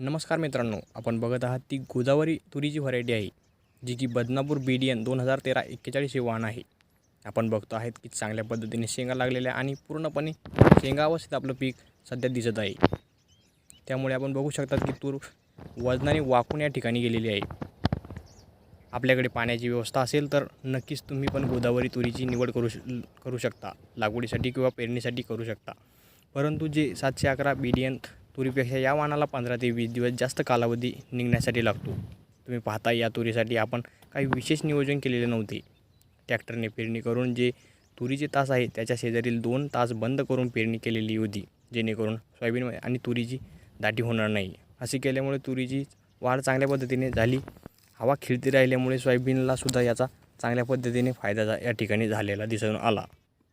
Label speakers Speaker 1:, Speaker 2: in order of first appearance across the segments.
Speaker 1: नमस्कार मित्रांनो, आपण बघत आहात ती गोदावरी तुरीची व्हरायटी आहे, जी की बदनापूर BDN 2013-41 हे वाण आहे. आपण बघतो आहेत की चांगल्या पद्धतीने शेंगा लागलेल्या आणि पूर्णपणे शेंगा अवस्थेत आपलं पीक सध्या दिसत आहे. त्यामुळे आपण बघू शकतात की तूर वजनाने वाकून या ठिकाणी गेलेली आहे. आपल्याकडे पाण्याची व्यवस्था असेल तर नक्कीच तुम्ही पण गोदावरी तुरीची निवड करू शकता. लागवडीसाठी किंवा पेरणीसाठी करू शकता. परंतु जे 711 BDN तुरीपेक्षा या वाणाला 15 ते 20 दिवस जास्त कालावधी निघण्यासाठी लागतो. तुम्ही पाहता या तुरीसाठी आपण काही विशेष नियोजन केलेले नव्हते. ट्रॅक्टरने पेरणी करून जे तुरीचे तास आहे त्याच्या शेजारील 2 तास बंद करून पेरणी केलेली होती, जेणेकरून सोयाबीन आणि तुरीची दाटी होणार नाही. असे केल्यामुळे तुरीची वाढ चांगल्या पद्धतीने झाली. हवा खेळती राहिल्यामुळे सोयाबीनला सुद्धा याचा चांगल्या पद्धतीने फायदा या ठिकाणी झालेला दिसून आला.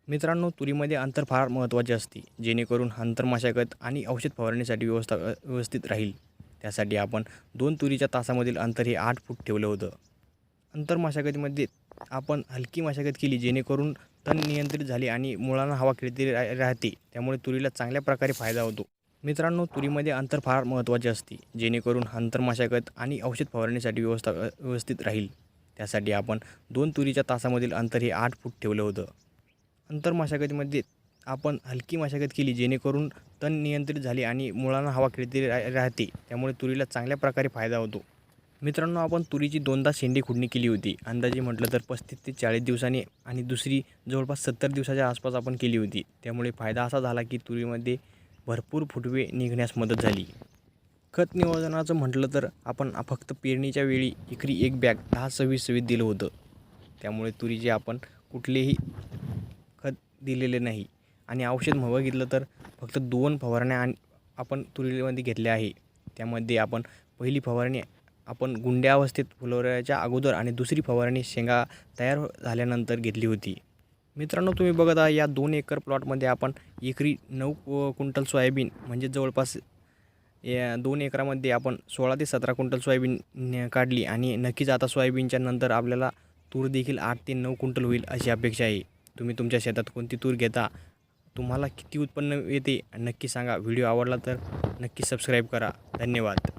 Speaker 1: मित्रांनो, तुरीमध्ये अंतर फार महत्त्वाचे असते, जेणेकरून अंतर मशागत आणि औषध फवारणीसाठी व्यवस्थित राहील. त्यासाठी आपण 2 तुरीच्या तासामधील अंतर हे 8 फूट ठेवलं होतं. अंतर मशागतीमध्ये आपण हलकी मशागत केली, जेणेकरून तण नियंत्रित झाली आणि मुळांना हवा खेळती राहते. त्यामुळे तुरीला चांगल्या प्रकारे फायदा होतो. मित्रांनो, तुरीमध्ये अंतर फार महत्त्वाचे असते, जेणेकरून अंतर मशागत आणि औषध फवारणीसाठी व्यवस्थित राहील. त्यासाठी आपण 2 तुरीच्या तासामधील अंतर हे 8 फूट ठेवलं होतं. अंतर मशागतीमध्ये आपण हलकी मशागत केली, जेणेकरून तण नियंत्रित झाली आणि मुळांना हवा खेळती राहते. त्यामुळे तुरीला चांगल्या प्रकारे फायदा होतो. मित्रांनो, आपण तुरीची 2दा शेंडी खुडणी केली होती. अंदाजे म्हटलं तर 35 ते 40 दिवसांनी आणि दुसरी जवळपास 70 दिवसाच्या आसपास आपण केली होती. त्यामुळे फायदा असा झाला की तुरीमध्ये भरपूर फुटवे निघण्यास मदत झाली. खत नियोजनाचं म्हटलं तर आपण फक्त पेरणीच्या वेळी एकरी 1 बॅग 10-26-26 दिलं होतं. त्यामुळे तुरीचे आपण कुठलेही खत दिलेले नाही. आणि औषध बघितलं तर फक्त 2 फवारण्या आपण तुरीमध्ये घेतल्या आहे. त्यामध्ये आपण पहिली फवारणी आपण गुंड्या अवस्थेत फुलवण्याच्या अगोदर आणि दुसरी फवारणी शेंगा तयार झाल्यानंतर घेतली होती. मित्रांनो, तुम्ही बघत आहात या 2 एकर प्लॉटमध्ये आपण एकरी 9 क्विंटल सोयाबीन, म्हणजे जवळपास या 2 एकरामध्ये आपण 16 ते 17 क्विंटल सोयाबीन काढली. आणि नक्कीच आता सोयाबीनच्या नंतर आपल्याला तूर देखील 8 ते 9 क्विंटल होईल अशी अपेक्षा आहे. तुम्ही तुमच्या शेतात कोणती तूर घेता, तुम्हाला किती उत्पन्न येते नक्की सांगा. व्हिडिओ आवडला तर नक्की सबस्क्राईब करा. धन्यवाद.